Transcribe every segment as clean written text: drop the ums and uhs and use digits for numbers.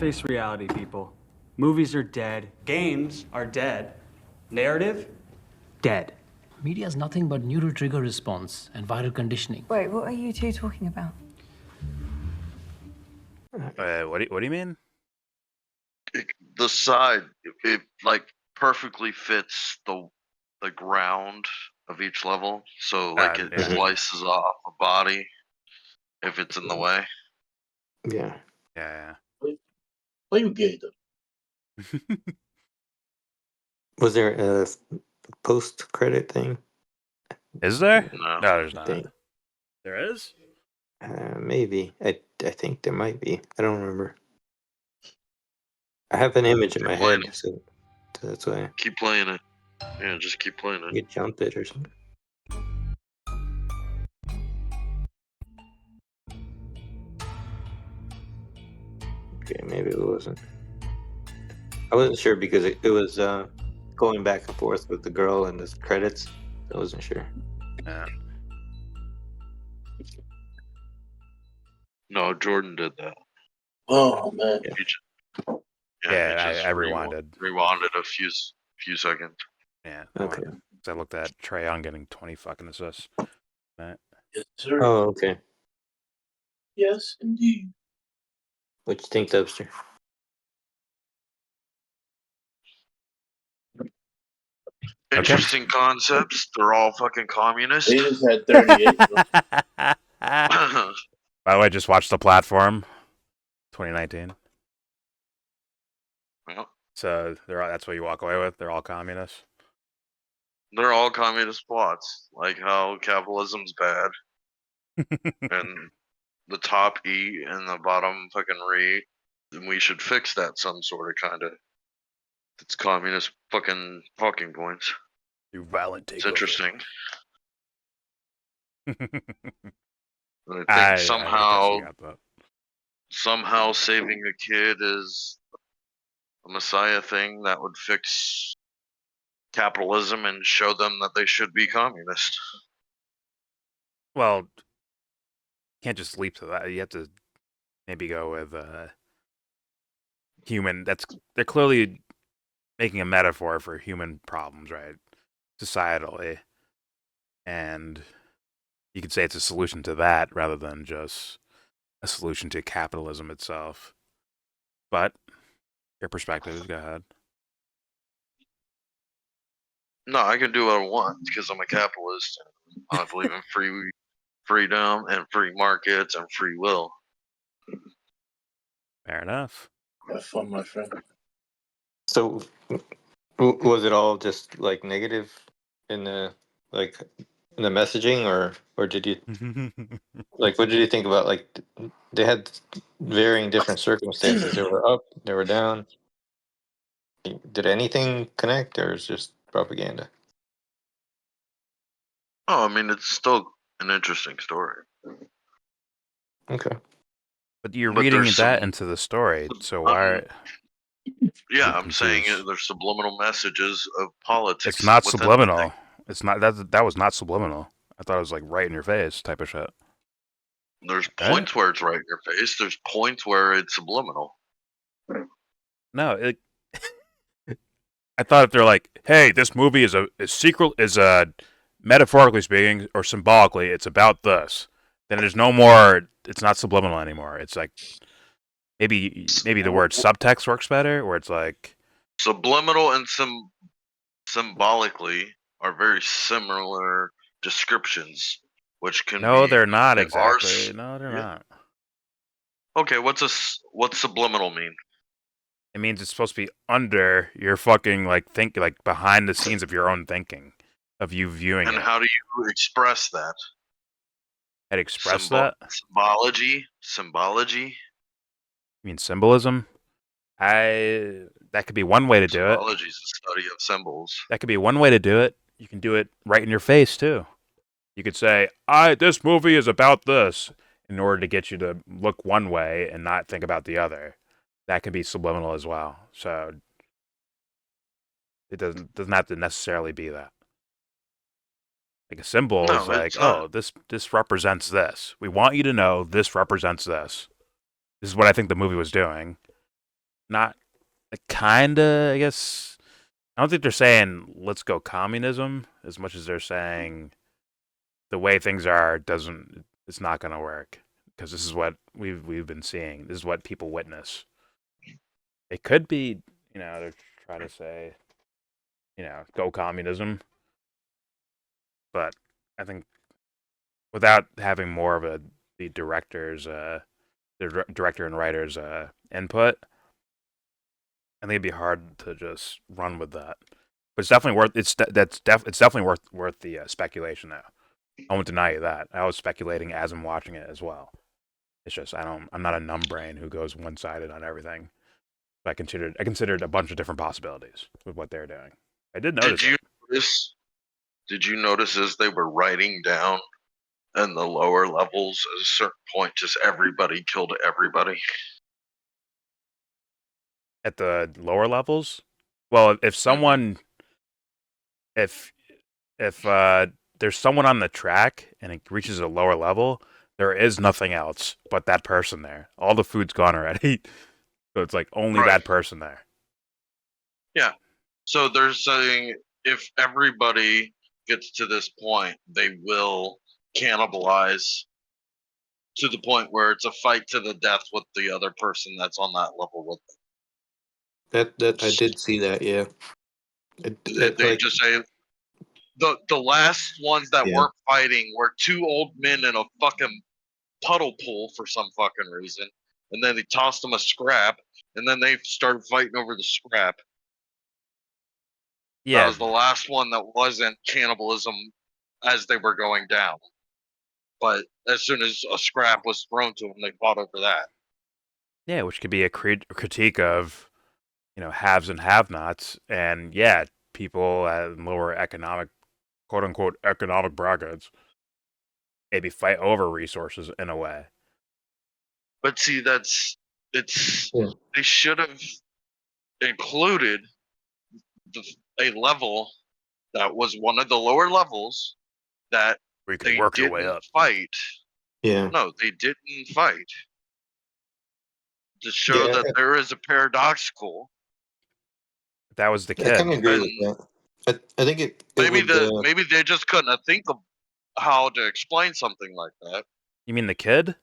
Face reality, people. Movies are dead. Games are dead. Narrative? Dead. Media is nothing but neural trigger response and viral conditioning. Wait, what are you two talking about? What do you mean? The side, it like perfectly fits the ground of each level, so like it Yeah. slices off a body if it's in the way. Yeah. Yeah. Why you gay though? Was there a post-credit thing? Is there? No. No, there's I not. think. There is? Maybe. I think there might be. I don't remember. I have an image in my head, so that's why Keep playing it. Yeah, just keep playing I it. could jump it or something. Okay, maybe it wasn't. I wasn't sure because it was going back and forth with the girl and the credits. I wasn't sure. Yeah. No, Jordan did that. Oh man. Yeah, he just I rewinded. Rewinded a few seconds. Yeah. Okay. I looked at Trae Young getting 20 fucking assists. Right. Yes, sir. Oh, okay. Yes, indeed. What you think, Dubster? Interesting concepts. They're all fucking communist. They just had 38. By the way, I just watched The Platform 2019. Well, So that's what you walk away with. They're all communists. they're all communist plots, like how capitalism's bad, and the top eat and the bottom fucking read, and we should fix that some sort of kind of. It's communist fucking talking points. You violent It's takeover. interesting. And I think I somehow got that. somehow saving a kid is a messiah thing that would fix capitalism and show them that they should be communist. Well, you can't just leap to that. You have to maybe go with human. They're clearly making a metaphor for human problems, right? Societally, and you could say it's a solution to that rather than just a solution to capitalism itself. But your perspective, go ahead. No, I can do what I want because I'm a capitalist. And I believe in freedom and free markets and free will. Fair enough. Have fun, my friend. So, was it all just like negative in the messaging, or did you like what did you think about like they had varying different circumstances? They were up, they were down. Did anything connect, or is just propaganda? Oh, I mean, it's still an interesting story. Okay. But you're But reading there's that some- into the story, so why? Yeah, I'm I'm saying confused. there's subliminal messages of politics. It's not within the subliminal. thing. It's not that was not subliminal. I thought it was like right in your face type of shit. There's Right? points where it's right in your face. There's points where it's subliminal. No, I thought if they're like, hey, this movie is metaphorically speaking or symbolically, it's about this. Then there's no more. It's not subliminal anymore. It's like maybe the word subtext works better, where it's like Subliminal and symbolically are very similar descriptions, which can no, be they're not in our exactly. No, they're yeah. not. Okay, what's subliminal mean? It means it's supposed to be under your fucking like behind the scenes of your own thinking, of you viewing And it. how do you express that? I'd express that. Symbology. You mean symbolism? That could be one way to do it. Symbology is the study of symbols. That could be one way to do it. You can do it right in your face too. You could say, this movie is about this," in order to get you to look one way and not think about the other. That can be subliminal as well. So it doesn't have to necessarily be that. Like a symbol No, is like, it's not. this represents this. We want you to know this represents this. This is what I think the movie was doing. not kinda, I guess. I don't think they're saying let's go communism as much as they're saying the way things are doesn't it's not going to work because this is what we've been seeing. This is what people witness. It could be, they're trying to say, go communism, but I think without having more of the director's the director and writer's input, I think it'd be hard to just run with that. But it's definitely worth it's definitely worth the speculation though. I won't deny you that. I was speculating as I'm watching it as well. It's just I'm not a numb brain who goes one sided on everything. But I considered a bunch of different possibilities with what they're doing. I did notice. notice? Did you notice as they were writing down in the lower levels at a certain point, just everybody killed everybody? At the lower levels? Well, if someone if there's someone on the track and it reaches a lower level, there is nothing else but that person there. All the food's gone already. So it's like only Right. that person there. Yeah. So they're saying if everybody gets to this point, they will cannibalize to the point where it's a fight to the death with the other person that's on that level with them. That I did see that. Yeah. They just say the last ones that Yeah. weren't fighting were two old men in a fucking puddle pool for some fucking reason, and then they tossed them a scrap, and then they started fighting over the scrap. That Yeah, was the last one that wasn't cannibalism as they were going down. But as soon as a scrap was thrown to them, they fought over that. yeah, which could be a critique of, haves and have-nots, and yeah, people at lower economic, quote unquote, economic brackets, maybe fight over resources in a way. But see, it's Yeah. they should have included a level that was one of the lower levels that Where you can they work your way didn't up. fight. Yeah. No, they didn't fight. To show Yeah, that there is a paradoxical. That was the I kind of kid. agree with that. I think it Maybe would. maybe they just couldn't think of how to explain something like that. You mean the kid?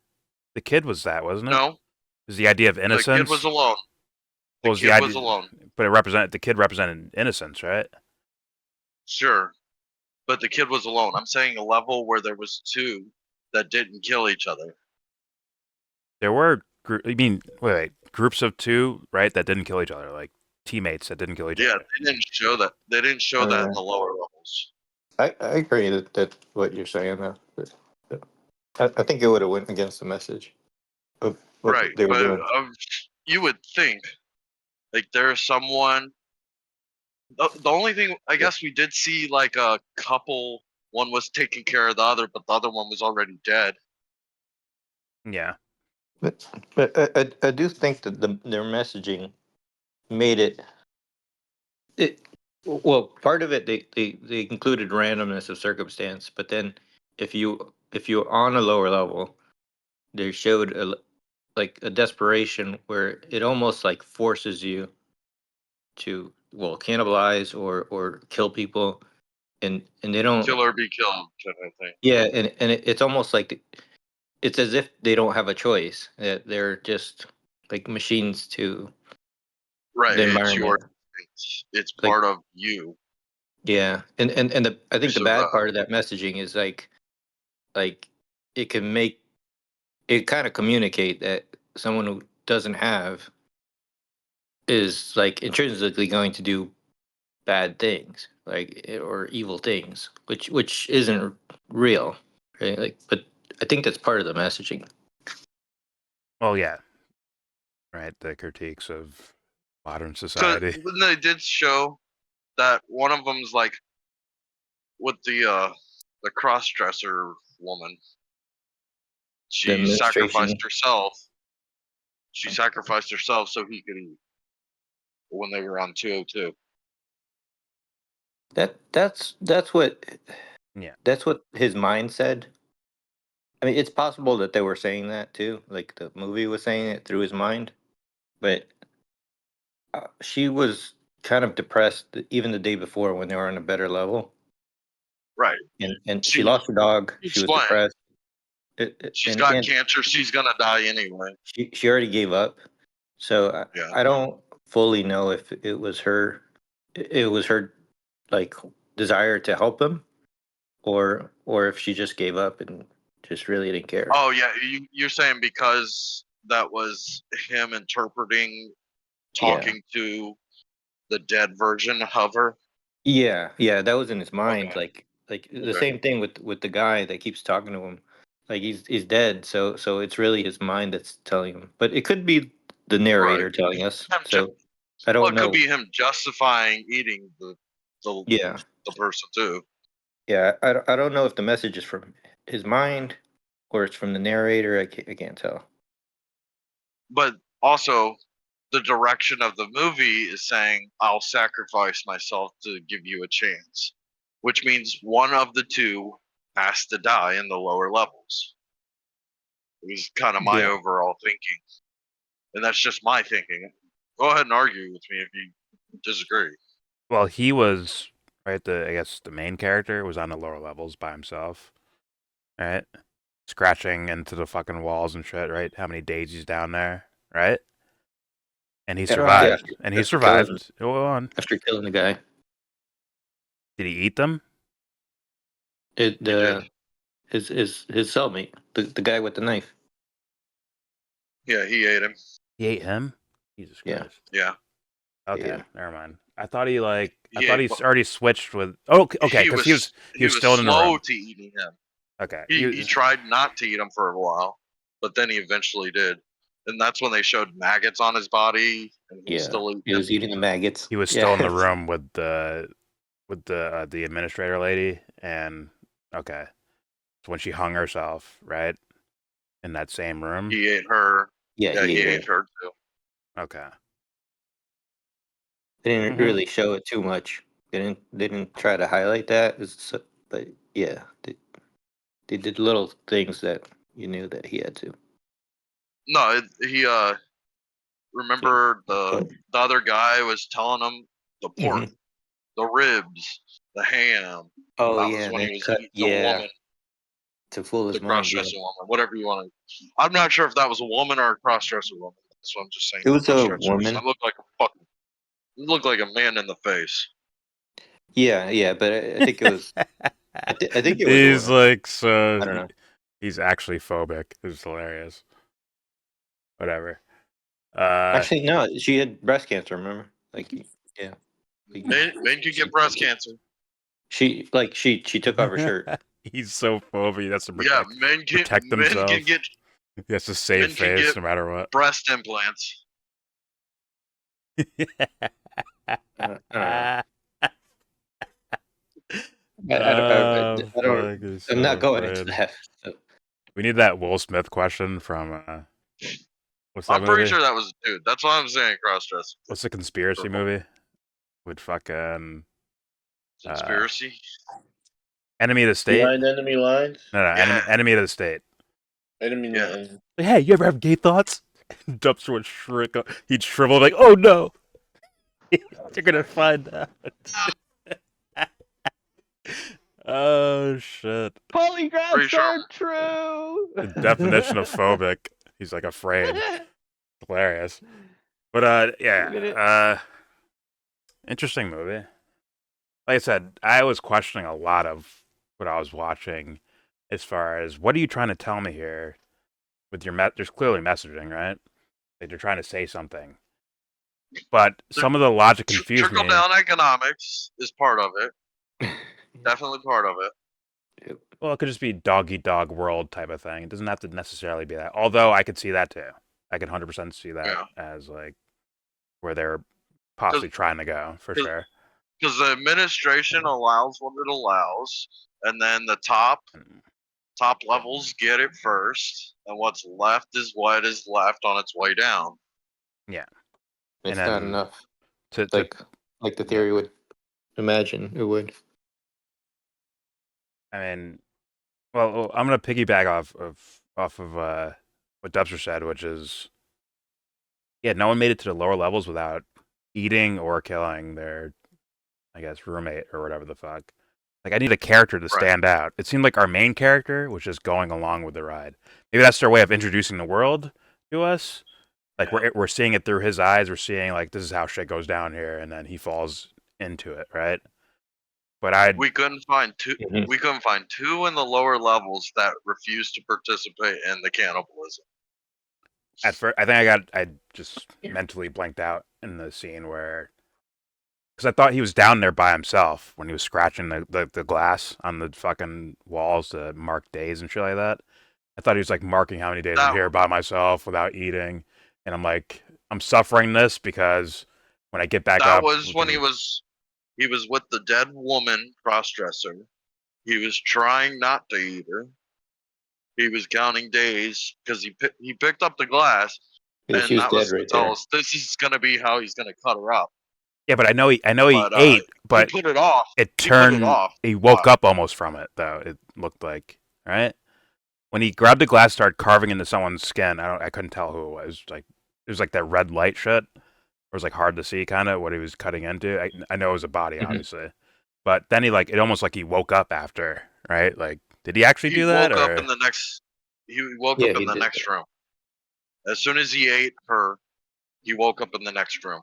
The kid was that, wasn't it? No, It was the idea of the innocence. kid was alone. The What was the kid idea? was alone. But the kid represented innocence, right? Sure, but the kid was alone. I'm saying a level where there was two that didn't kill each other. There were, wait, groups of two, right, that didn't kill each other, like teammates that didn't kill each Yeah, other. they didn't show that. They didn't show that in the lower levels. I agree that what you're saying though. I think it would have went against the message of what Right, they were but doing. you would think like there's someone. The only thing I guess we did see like a couple. One was taking care of the other, but the other one was already dead. Yeah. But I do think that their messaging made it well, part of it they included randomness of circumstance, but then if you're on a lower level, they showed like a desperation where it almost like forces you to cannibalize or kill people, and they don't. Kill or be killed, kind of thing. Yeah, and it's almost like it's as if they don't have a choice. That they're just like machines to Right, the it's environment. it's Like, part of you. yeah, and I think the So, bad part of that messaging is like it can make it kind of communicate that someone who doesn't have is like intrinsically going to do bad things, like or evil things, which isn't real, right? Like, but I think that's part of the messaging. Well, yeah. Right. The critiques of modern So society. they did show that one of them's like with the cross-dresser woman. The She administration. sacrificed herself. She sacrificed herself so he could eat. When they were on 202. That's what Yeah. that's what his mind said. I mean, it's possible that they were saying that too, like the movie was saying it through his mind, but She was kind of depressed even the day before when they were on a better level, Right. and she She lost her dog. She was explained. depressed. She's And got again, cancer. She's gonna die anyway. she already gave up. So Yeah. I don't fully know if it was her. It was her like desire to help him, or if she just gave up and just really didn't care. Oh yeah, you're saying because that was him interpreting, talking to the dead version of her. Yeah, that was in his mind. Okay. Like the Okay. same thing with the guy that keeps talking to him. Like he's dead, so it's really his mind that's telling him. But it could be the narrator Right. telling us. Him So I Well, don't it could know. be him justifying eating the Yeah, the person too. yeah. I don't know if the message is from his mind or it's from the narrator. I can't tell. But also, the direction of the movie is saying, "I'll sacrifice myself to give you a chance," which means one of the two has to die in the lower levels. It was kind of my Yeah. overall thinking, and that's just my thinking. Go ahead and argue with me if you disagree. Well, he was right. I guess the main character was on the lower levels by himself, right? Scratching into the fucking walls and shit, right? How many days he's down there, right? And he Yeah, survived. after- And he after killing- survived. Go on. After killing the guy, Did he eat them? it He did. his cellmate, the guy with the knife. Yeah, he ate him. He ate him. Jesus Yeah. Christ. Yeah. Okay, Yeah. never mind. I thought he I Yeah, thought he's but- already switched with. Oh, okay, because he was still in the slow room. to eating him. Okay. He tried not to eat him for a while, but then he eventually did. And that's when they showed maggots on his body, and he was Yeah, still eating he was them. eating the maggots. He was still in the room with the administrator lady, and okay, so when she hung herself, right, in that same room. He ate her. Yeah, Yeah, he ate ate her too. Okay. They didn't Mhm. really show it too much. They didn't try to highlight that. But yeah, they did little things that you knew that he had to. No, he remember the other guy was telling him the pork, the ribs, the ham. Oh that yeah, was when they he was cut. eating the Yeah, woman, to fool his the mind. Yeah. cross-dressing woman, whatever you want to. I'm not sure if that was a woman or a cross-dresser woman. That's what I'm just saying. It was a Cross-dressers. woman. That looked like a fucking. It looked like a man in the face. Yeah, but I think it was. I think it was. He's like so. I don't know. He's actually phobic. It's hilarious. Whatever. Actually, no. She had breast cancer. Remember? Like, yeah. Like, Men can get breast cancer. she took off her shirt. He's so phobic. That's to Yeah, protect, men can themselves. men can get He has to save men can face get no matter what. breast implants. I don't know. Fuck, it's I'm not so going into funny. that. So. We need that Will Smith question from what's that I'm pretty movie? sure that was a dude. That's why I'm saying cross-dressing. What's the conspiracy movie? With fucking Conspiracy. Enemy of the State? Behind enemy lines. No, Yeah. enemy of the State. Enemy Yeah. lines. Hey, you ever have gay thoughts? Dumpster would shrink up. He'd shrivel like, oh no! You're gonna find out. Oh shit. Pretty Polygraphs sure. are true. The definition of phobic. He's like afraid. Hilarious. But Look at yeah. Interesting movie. Like I said, I was questioning a lot of what I was watching as far as what are you trying to tell me here with your there's clearly messaging, right? Like you're trying to say something. But some of the logic confused me. Trickle down economics is part of it. Definitely part of it. Well, it could just be dog eat dog world type of thing. It doesn't have to necessarily be that. Although I could see that too. I could 100% see that Yeah. as like where they're possibly trying to go for 'cause- sure. Because the administration allows what it allows, and then the top levels get it first, and what's left is what is left on its way down. Yeah. It's And not then enough. To Like the theory would imagine it would. I mean, well, I'm gonna piggyback off of what Dubster said, which is, yeah, no one made it to the lower levels without eating or killing their, I guess, roommate or whatever the fuck. Like, I need a character to Right. stand out. It seemed like our main character was just going along with the ride. Maybe that's their way of introducing the world to us. Like, we're seeing it through his eyes. We're seeing, like, this is how shit goes down here, and then he falls into it, right? But We couldn't find two. Mhm. We couldn't find two in the lower levels that refused to participate in the cannibalism. at first, I think I just mentally blanked out in the scene where, because I thought he was down there by himself when he was scratching the glass on the fucking walls to mark days and shit like that. I thought he was like marking how many days I'm That- here by myself without eating, and I'm like, I'm suffering this because when I get back That up, was when we he can- was with the dead woman cross-dresser. He was trying not to eat her. He was counting days because he picked up the glass, Yeah, and she was that dead was to right tell there. us this is gonna be how he's gonna cut her up. Yeah, but I know he But, ate, but he put it off. it He put it turned. off. He woke Why? up almost from it, though. It looked like, right when he grabbed the glass, started carving into someone's skin. I couldn't tell who it was. Like, it was like that red light shit. It was like hard to see, kind of what he was cutting into. I know it was a body, Mhm. obviously, but then it almost like he woke up after, right? Like, did he actually He do that? woke Or? up in the next. He woke Yeah, up in he the did next that. room. As soon as he ate her, he woke up in the next room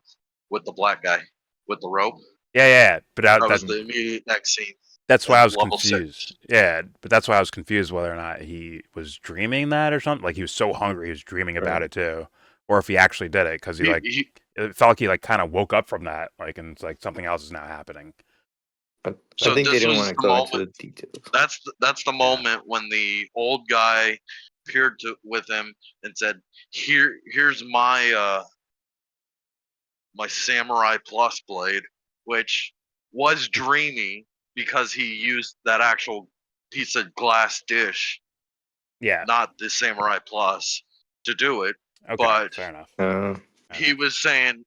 with the black guy with the rope. Yeah, but That was the immediate next scene. that's why I was level six. confused. Yeah, but that's why I was confused whether or not he was dreaming that or something. Like, he was so hungry, he was dreaming about Right. it too, or if he actually did it because it felt like he like kind of woke up from that, like, and it's like something else is now happening. But So I think they this didn't was want to the go into the moment- details. That's the moment when the old guy appeared with him and said, "Here's my my samurai plus blade," which was dreamy because he used that actual piece of glass dish, Yeah. not the samurai plus, to do it. Okay. but- Fair enough. He was saying,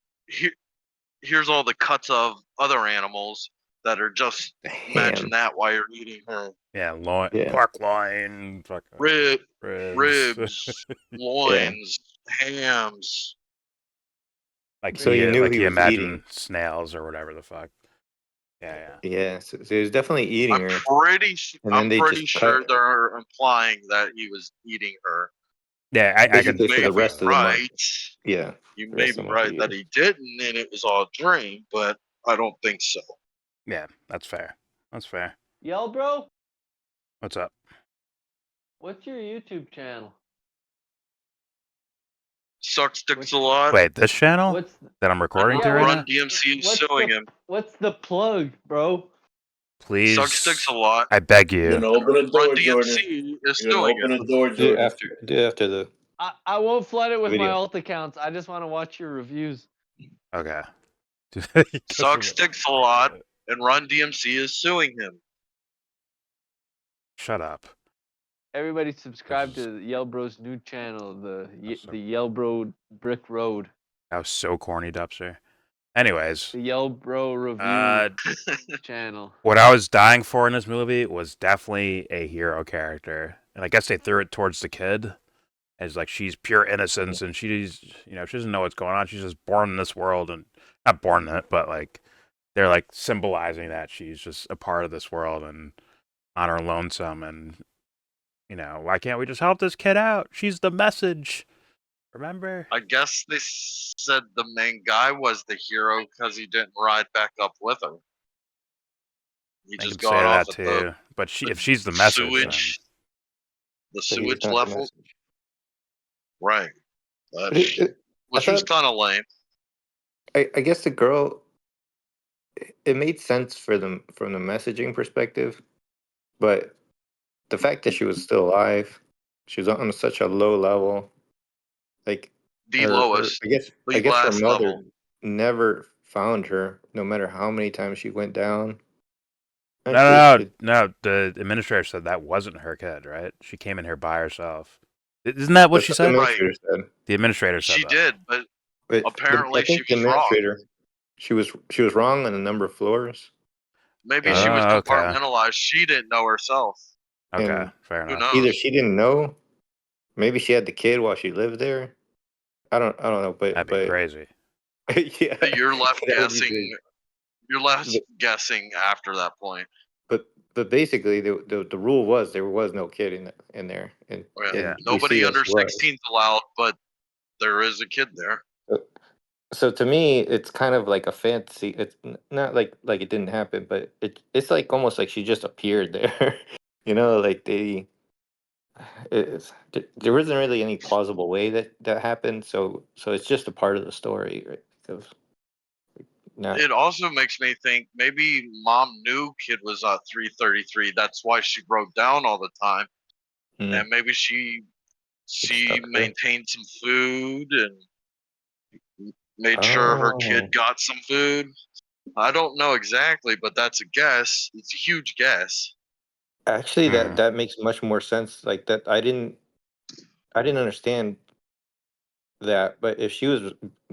here's all the cuts of other animals that are just imagine Ham. that while you're eating her Yeah, Yeah. pork loin, fucking ribs, loins, hams. like So you knew like he he was imagined eating. snails or whatever the fuck. Yeah. Yeah, so he was definitely eating I'm her. pretty, And then I'm they pretty just sure cut- they're implying that he was eating her. Yeah, I Basically could. for may the be rest of the month. right. Yeah. You the may rest be of the right that year. he didn't, and it was all a dream, but I don't think so. Yeah, that's fair. That's fair. Yo, bro, What's up? what's your YouTube channel? Sucks dicks a lot. Wait, this channel What's that I'm recording Yeah, to right Run now? DMC is what's suing the- him. what's the plug, bro? Please, Sucks dicks a lot. I beg You're you. gonna open a door, Run Jordan. DMC is You're gonna suing open him. a door, Do it Jordan. after the I won't flood it with my Video. alt accounts. I just want to watch your reviews. Okay. Sucks dicks a lot, and Run DMC is suing him. Shut up. Everybody subscribe to Yell Bro's new channel, That's so- the Yell Bro Brick Road, That was so corny, Dubster. Anyways, the Yell Bro review uh, channel. what I was dying for in this movie was definitely a hero character, and I guess they threw it towards the kid, as like she's pure innocence and she's she doesn't know what's going on. She's just born in this world, and not born in it, but like they're like symbolizing that she's just a part of this world and on her lonesome, and why can't we just help this kid out? She's the message. Remember? I guess they said the main guy was the hero because he didn't ride back up with her. He I just can say got off that at too. But if she's the message, sewage, the so he was sewage not the level, message. right? But, But it- which I was thought- kind of lame. I guess the girl, it made sense for them from the messaging perspective, but the fact that she was still alive, she was on such a low level, like The her- lowest. I guess the her last mother level. never found her, no matter how many times she went down. No. The administrator said that wasn't her kid, right? She came in here by herself. Isn't that what That's she the said? administrator said. The administrator said She that. did, but But Apparently I think she the was wrong. administrator, she was wrong on a number of floors. maybe she was okay. compartmentalized. She didn't know herself. Okay, And fair Who enough. knows? Either she didn't know, maybe she had the kid while she lived there. I don't know, but That'd be crazy. Yeah, You're left that would be guessing. big. You're left But guessing after that point. but basically the rule was there was no kid in there, and Where Yeah. we see nobody that under she was. 16 allowed, but there is a kid there. So so to me, it's kind of like a fantasy. It's not like it didn't happen, but it's like almost like she just appeared there. Like there isn't really any plausible way that happened. So it's just a part of the story, right? Because not. It also makes me think maybe mom knew kid was 333. That's why she wrote down all the time, Mm, and maybe she it stuck her. maintained some food and made sure her Oh, kid got some food. I don't know exactly, but that's a guess. It's a huge guess. actually, that Hmm. that makes much more sense. Like that, I didn't understand that, but if she was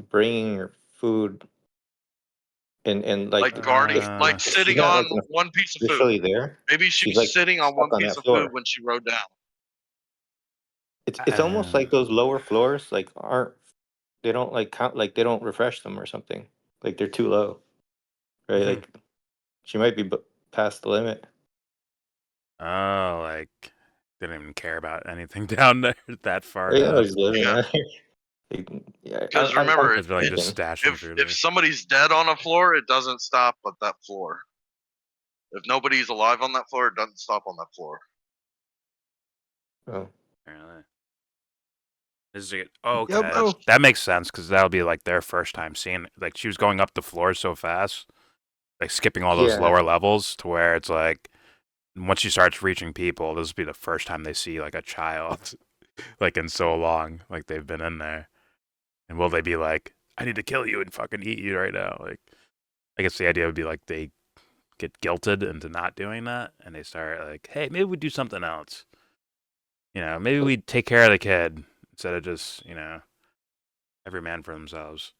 bringing her food and like Like guarding, like if she's sitting not on like one piece of food. officially there, Maybe she she's was like sitting on one stuck on piece that of food floor. when she wrote down. It's almost Uh, like those lower floors like aren't they don't like count like they don't refresh them or something. Like they're too low, right? mhm. Like she might be past the limit. Oh, like didn't even care about anything down there that far Or, down. he's living Yeah, out here. Like, yeah, because I'm remember, It's like just thinking. stashing food if there. somebody's dead on a floor, it doesn't stop at that floor. If nobody's alive on that floor, it doesn't stop on that floor. Oh, Apparently. Oh, Yo, okay, bro. that makes sense because that'll be like their first time seeing it. Like she was going up the floor so fast, like skipping all those yeah. lower levels to where it's like once she starts reaching people, this will be the first time they see like a child, like in so long, like they've been in there. And will they be like, I need to kill you and fucking eat you right now? Like, I guess the idea would be like they get guilted into not doing that, and they start like, hey, maybe we do something else. Maybe we take care of the kid instead of just every man for themselves.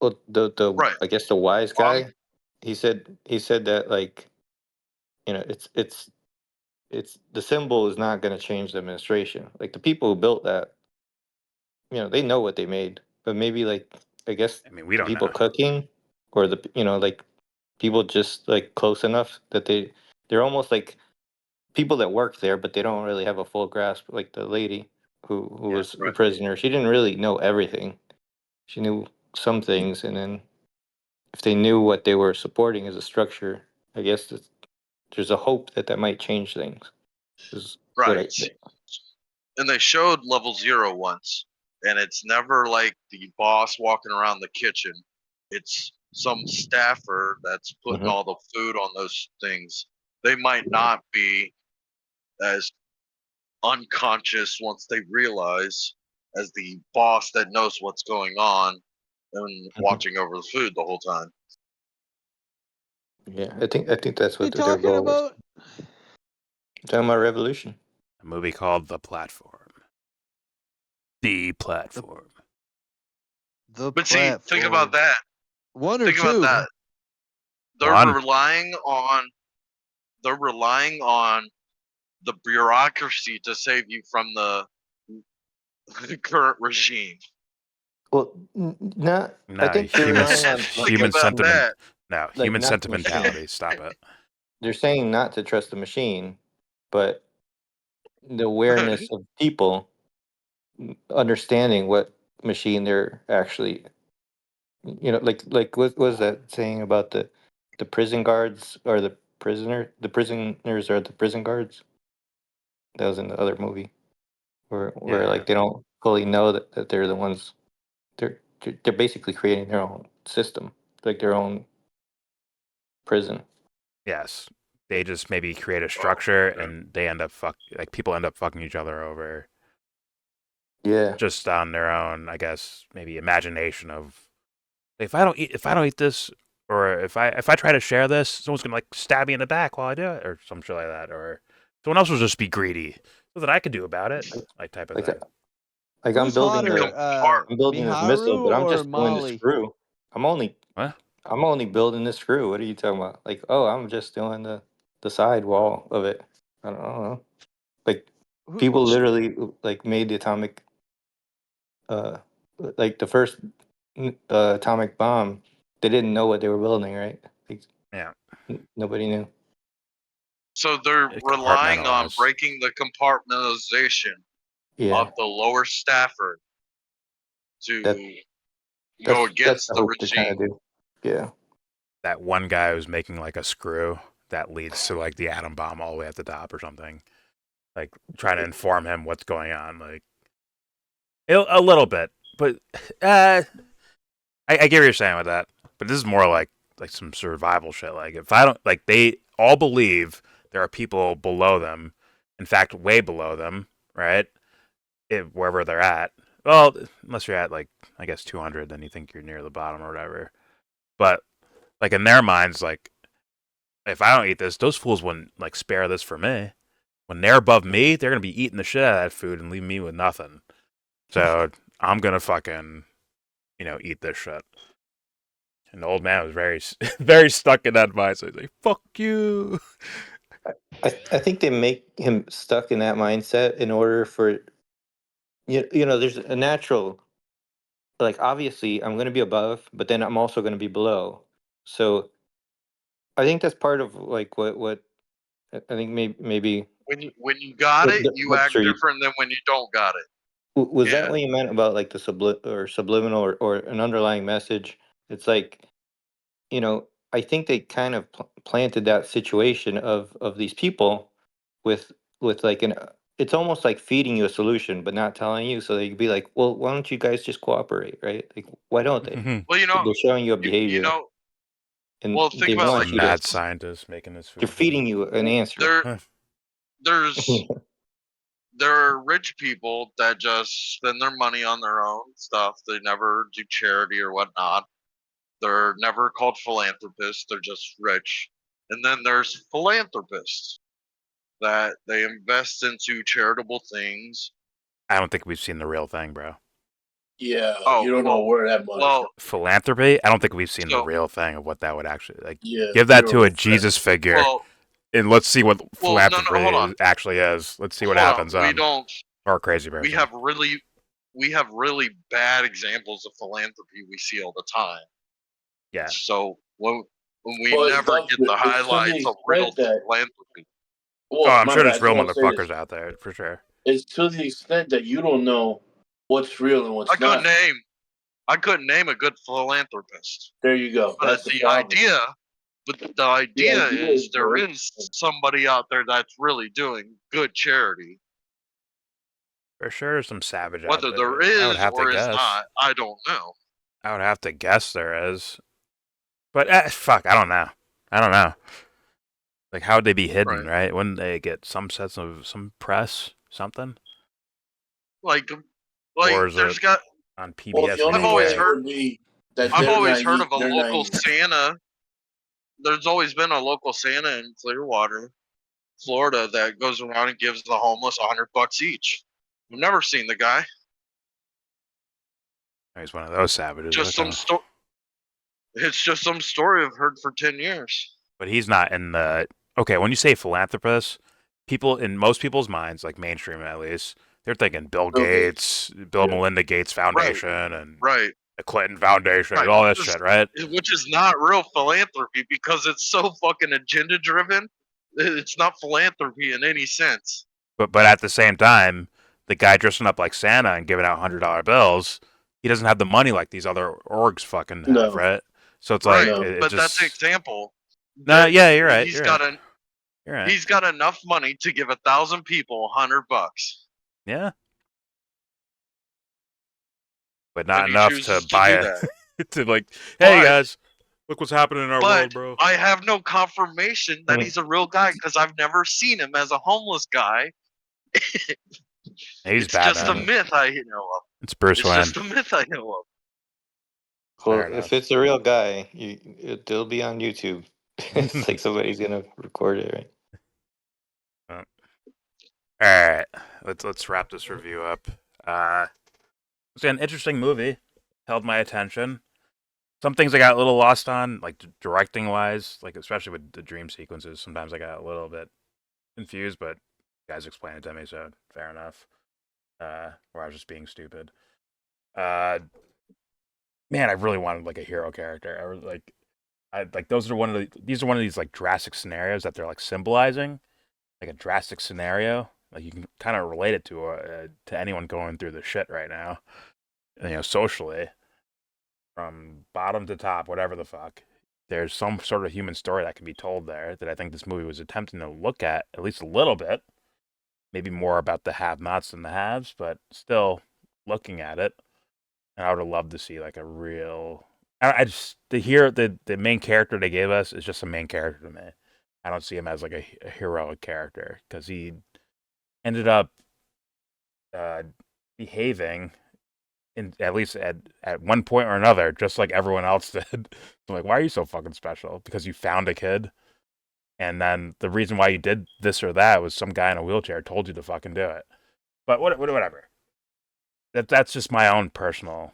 Well, the Right. I guess the wise guy, he said that like it's the symbol is not going to change the administration. Like the people who built that, they know what they made, but maybe like I guess I mean, we the don't people know. cooking or the like people just like close enough that they're almost like people that work there, but they don't really have a full grasp. Like the lady who Yeah. was a Right. prisoner, she didn't really know everything. She knew some things, and then if they knew what they were supporting as a structure, I guess there's a hope that might change things. Is what Right. And they showed level 0 once, and it's never like the boss walking around the kitchen. It's some staffer that's putting Mhm. all the food on those things. They might not be as unconscious once they realize as the boss that knows what's going on and Mhm. watching over the food the whole time. Yeah, I think that's What you what their talking goal was. about? Talking about revolution. A movie called The Platform. The Platform. The But see, think about platform. that. One or Think two. about that. They're One. relying on the bureaucracy to save you from the current regime. Well, not. I No, think they're human, relying on Think human about sentiment. that. No, like human not the machine. sentimentality. Stop it. They're saying not to trust the machine, but the awareness of people understanding what machine they're actually, like what was that saying about the prison guards or the prisoners are the prison guards? That was in the other movie where Yeah. like they don't fully know that they're the ones they're basically creating their own system, like their own prison. Yes. They just maybe create a Oh, structure okay. and they end up people end up fucking each other over Yeah. just on their own, I guess, maybe imagination of if I don't eat this or if I try to share this, someone's gonna like stab me in the back while I do it or some shit like that. Or someone else will just be greedy. Something I could do about it, like type of Like thing. like Who's hotter, Become part. I'm building this missile, Miharu but I'm or just doing the Molly? screw. I'm only What? I'm only building the screw. What are you talking about? Like, oh, I'm just doing the side wall of it. I don't know. Like Who? people literally like made the atomic like the first atomic bomb, they didn't know what they were building, right? Like, Yeah. nobody knew. So they're It relying on compartmentalized. breaking the compartmentalization Yeah, of the lower Stafford to that go that's against the the hope they're trying regime. to do. Yeah. That one guy who's making like a screw that leads to like the atom bomb all the way at the top or something. Like trying to inform him what's going on. Like a little bit, but I get what you're saying with that. But this is more like some survival shit. Like if I don't like, they all believe there are people below them. In fact, way below them, right? Wherever they're at. Well, unless you're at like I guess 200, then you think you're near the bottom or whatever. But like in their minds, like if I don't eat this, those fools wouldn't like spare this for me. When they're above me, they're gonna be eating the shit out of that food and leave me with nothing. So I'm gonna fucking, eat this shit. And the old man was very, very stuck in that mindset. He's like, "Fuck you." I think they make him stuck in that mindset in order for there's a natural, like, obviously I'm going to be above, but then I'm also going to be below. So I think that's part of like what I think maybe When you got it, the you act upstream. different than when you don't got it. Was that Yeah. what you meant about like the subliminal or an underlying message? It's like, I think they kind of planted that situation of these people with like it's almost like feeding you a solution but not telling you, so they could be like, well, why don't you guys just cooperate, right? Like, why don't they? Well, They're showing you a you behavior know. and Well, think they about it want like Some you to, mad this. scientist making this they're food. feeding you an answer. There, there's there are rich people that just spend their money on their own stuff. They never do charity or whatnot. They're never called philanthropists. They're just rich. And then there's philanthropists that they invest into charitable things. I don't think we've seen the real thing, bro. Yeah, Oh, you don't know where that money's well, Philanthropy? I don't think we've seen the so real thing of what that would actually like. Yeah, Give that to a 0%. Jesus figure, well, and let's see what well, no, philanthropy hold on, actually is. Let's see what hold on. happens. We don't. Or a crazy person. We have really bad examples of philanthropy we see all the time. Yeah. So when we Well, it's never dumb, get the it's to the highlights of real extent that, philanthropy. Oh, well, I'm my sure bad, I there's just real want to say this. motherfuckers out there for sure. It's to the extent that you don't know what's real and what's I couldn't not. name a good philanthropist. There you go. But That's the problem. idea, idea is is there right. is somebody out there that's really doing good charity. For sure, there's some savage out Whether there. there I would is have to or is guess. not, I don't know. I would have to guess there is. But fuck, I don't know. Like, how would they be hidden, right? Wouldn't they get some sense of some press, something? Like Or is there's it got. on PBS? Well, the only I've always way heard. would be that I've they're always not heard eat- of a they're not local eating. Santa. There's always been a local Santa in Clearwater, Florida, that goes around and gives the homeless $100 each. I've never seen the guy. He's one of those savages. Just okay. It's just some story I've heard for 10 years. But he's not in the. Okay, when you say philanthropist, people in most people's minds, like mainstream at least, they're thinking Bill Gates, Bill Yeah. Melinda Gates Foundation, and Right. the Clinton Foundation, Right. all that shit, right? Which is not real philanthropy because it's so fucking agenda driven. It's not philanthropy in any sense. But at the same time, the guy dressing up like Santa and giving out $100 bills, he doesn't have the money like these other orgs fucking have, No. right? So it's Right. like, But that's an example. No, yeah, you're right. He's You're got right. You're right. He's got enough money to give 1,000 people $100. Yeah. But not And he enough chooses to to buy do it. To like, hey But- guys, look what's happening in our world, But bro. I have no confirmation that he's a real guy because I've never seen him as a homeless guy. He's It's just a Batman. myth I know of. It's Bruce It's Wayne. just a myth I know of. Well, Fair enough. if it's a real guy, it'll be on YouTube. It's like somebody's gonna record it, right? All right, let's wrap this review up. It's an interesting movie. Held my attention. Some things I got a little lost on, like directing wise, like especially with the dream sequences. Sometimes I got a little bit confused, but you guys explained it to me, so fair enough. Or I was just being stupid. man, I really wanted like a hero character. I was like, these are one of these like drastic scenarios that they're like symbolizing, like a drastic scenario. Like you can kind of relate it to anyone going through the shit right now, socially, from bottom to top, whatever the fuck. There's some sort of human story that can be told there that I think this movie was attempting to look at least a little bit. Maybe more about the have-nots than the haves, but still looking at it. And I would have loved to see like a real. I just to hear the main character they gave us is just a main character to me. I don't see him as like a heroic character because he ended up behaving in at least at one point or another, just like everyone else did. I'm like, why are you so fucking special? Because you found a kid, and then the reason why you did this or that was some guy in a wheelchair told you to fucking do it. But whatever. That's just my own personal,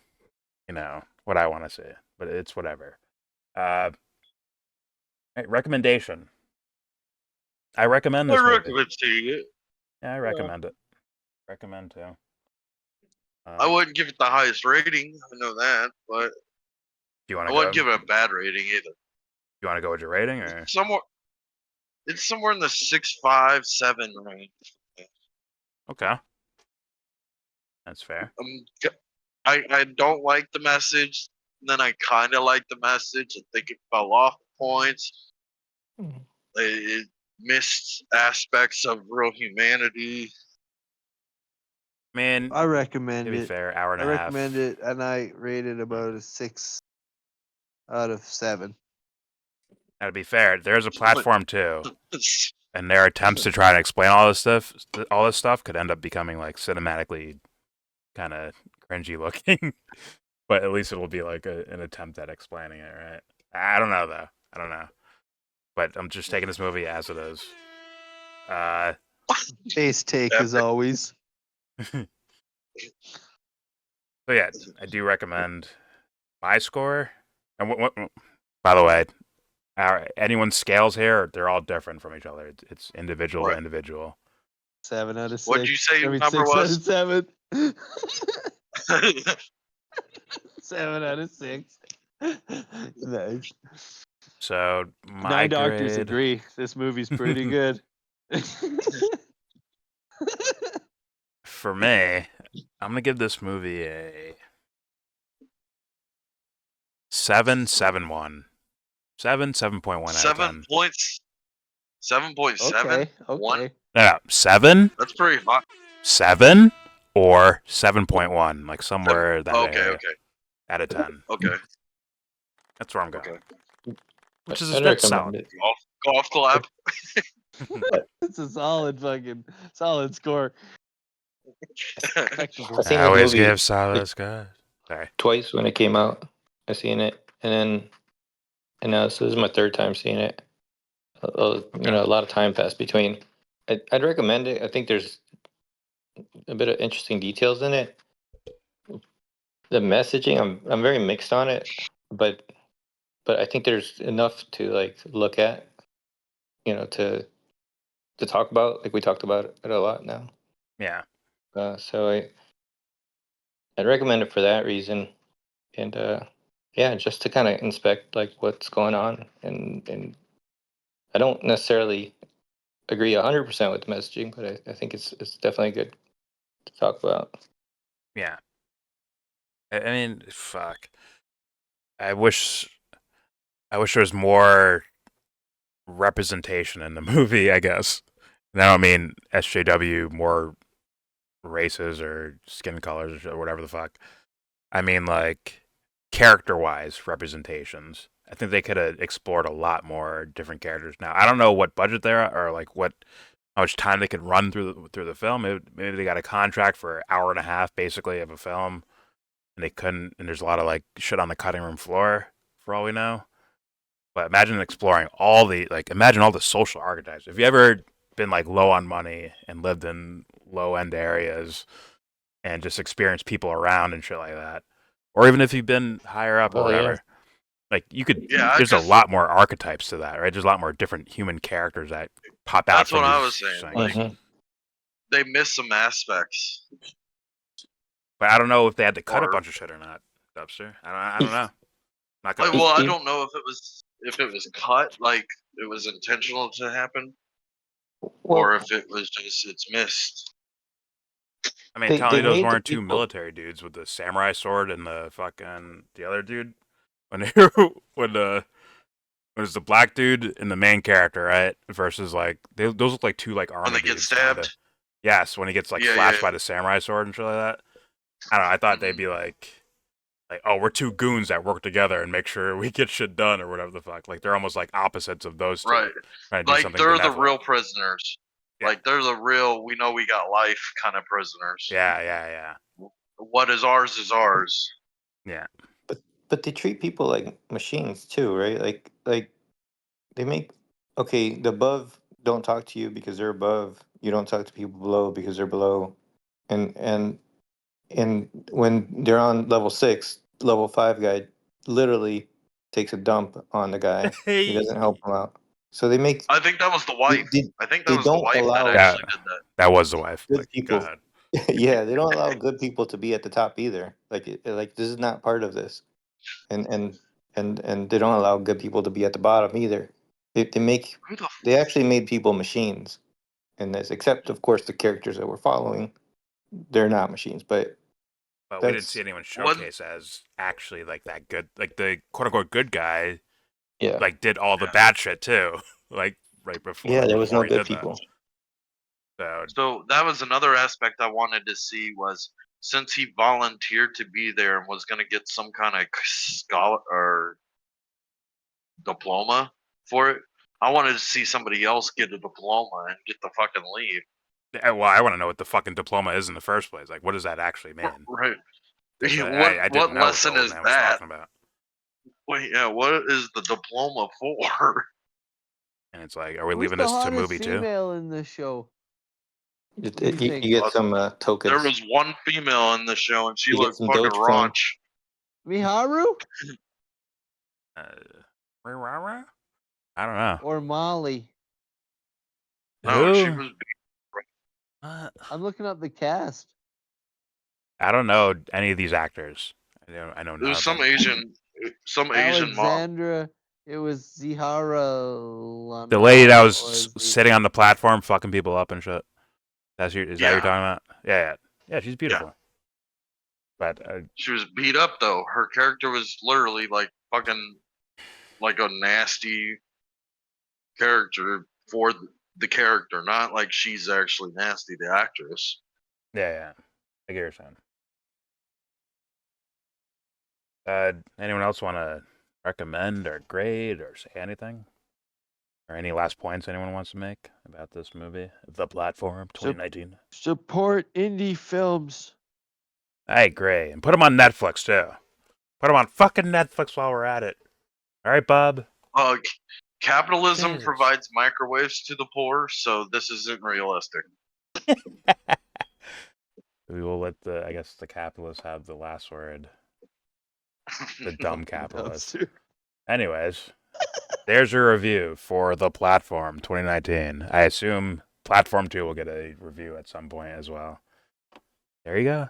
what I want to see. But it's whatever. Right, recommendation. I recommend this I movie. recommend seeing it. Yeah, I recommend it. Recommend too. I wouldn't give it the highest rating. I know that, but Do you want I to wouldn't go? give it a bad rating either. You want to go with your rating, or It's somewhere in the 6.5, 7 range. okay, that's fair. I don't like the message. Then I kind of like the message. I think it fell off points. It missed aspects of real humanity. Man, I recommend to be it. fair, hour and I a half. recommend it, and I rate it about a 6 out of 7. Now, to be fair, there's a platform too, and their attempts to try and explain all this stuff could end up becoming like cinematically kind of cringy looking. But at least it'll be like an attempt at explaining it, right? I don't know though. I don't know. But I'm just taking this movie as it is. Base take as always. So yeah, I do recommend my score. And by the way, anyone's scales here, they're all different from each other. It's individual to Right. individual. 7 out of 6. What'd you say your I mean, number 6 was? out of 7. 7 out of 6. Nice. So my 9 doctors grade, agree. This movie's pretty good. for me, I'm gonna give this movie a 7.1. 7.1 out of 10. 7.7. Okay. One? Okay. No, 7, That's pretty hot. 7, or 7.1, like somewhere that Okay, area, okay, out of 10. okay, That's where I'm going. okay. Which is I'd a bit recommend solid. it. Golf clap. It's a solid score. Respectable. I've seen I this always movie give solid scores. Sorry. twice when it came out. I seen it, and now this is my third time seeing it. A lot of time passed between. I'd recommend it. I think there's a bit of interesting details in it. The messaging, I'm very mixed on it, but I think there's enough to like look at, to talk about. Like we talked about it a lot now. Yeah. So I'd recommend it for that reason, and yeah, just to kind of inspect like what's going on, and I don't necessarily agree 100% with the messaging, but I think it's definitely good to talk about. Yeah. I mean, fuck. I wish there was more representation in the movie, I guess. And I don't mean SJW, more races or skin colors or whatever the fuck. I mean, like, character-wise representations. I think they could have explored a lot more different characters. Now, I don't know what budget they're or like how much time they could run through the film. Maybe they got a contract for an hour and a half, basically, of a film, and they couldn't. And there's a lot of like shit on the cutting room floor, for all we know. But imagine exploring imagine all the social archetypes. Have you ever been like low on money and lived in low end areas and just experienced people around and shit like that? Or even if you've been higher up or Oh, yeah. whatever. Like you could, Yeah, there's a lot more archetypes to that, right? There's a lot more different human characters that pop out. That's from what I these was saying, things. like- They missed some aspects. But I don't know if they had to cut a Or- bunch of shit or not. Dubster. I don't know. Not Like, gonna. well, I don't know if it was cut, like it was intentional to happen, Well, or if it was just it's missed. I mean, they telling you those made the weren't two people. military dudes with the samurai sword and the other dude when they when when it's the black dude and the main character, right? Versus like those look like two like When army they get dudes. Kinda. stabbed. Yes, when he gets like Yeah, slashed yeah. by the samurai sword and shit like that. I don't know. I thought they'd Mhm. be like, oh, we're two goons that work together and make sure we get shit done or whatever the fuck. Like they're almost like opposites of those two. Right. Trying to do Like something they're the benevolent. real prisoners. Yeah. Like they're the real we know we got life kind of prisoners. Yeah. What is ours. Yeah. But they treat people like machines too, right? Like they make okay, the above don't talk to you because they're above. You don't talk to people below because they're below. And when they're on level 6, level 5 guy literally takes a dump on the guy. He doesn't help him out. So they make I think that was the wife. I think that they was the don't wife that allow actually did that. That was the wife. good Like, people. go ahead. Yeah, they don't allow good people to be at the top either. Like this is not part of this. And they don't allow good people to be at the bottom either. Who the They actually made people machines in this, except of course the characters that we're following, they're not machines. But But we didn't see that's anyone What- showcase as actually like that good. Like the quote unquote good guy, yeah, like did all the Yeah. bad shit too. Like right before. yeah. like, There was before no he good did that. people. So So that was another aspect I wanted to see was since he volunteered to be there and was going to get some kind of scholar or diploma for it, I wanted to see somebody else get a diploma and get the fucking leave. well, I want to know what the fucking diploma is in the first place. Like, what does that actually mean? Right. 'Cause, What didn't know lesson what the old is man was that? talking about. Wait, yeah, what is the diploma for? And it's like, are we Who's leaving the this to hottest movie too? female in the show? You, do you you think? get some tokens. There was one female in the show and she You get looked some fucking Dogecoin. raunch. Miharu Rara? I don't know. or Molly? No, she Who? was. I'm looking up the cast. I don't know any of these actors. I know It none was of some them. Asian mom. Alexandra. It was Zihara. The lady that Lana was was the- sitting on the platform fucking people up and shit. Is that what you're Yeah. talking about? Yeah. She's beautiful. But She was beat up though. Her character was literally like fucking like a nasty character for the character, not like she's actually nasty, the actress. yeah. I get what you're saying. Anyone else want to recommend or grade or say anything? Or any last points anyone wants to make about this movie? The Platform 2019. Support indie films. I agree. And put them on Netflix, too. Put them on fucking Netflix while we're at it. All right, Bob? Capitalism Jesus. provides microwaves to the poor, so this isn't realistic. We will let the capitalists have the last word. The dumb capitalist. Anyways, there's your review for The Platform 2019. I assume Platform 2 will get a review at some point as well. There you go.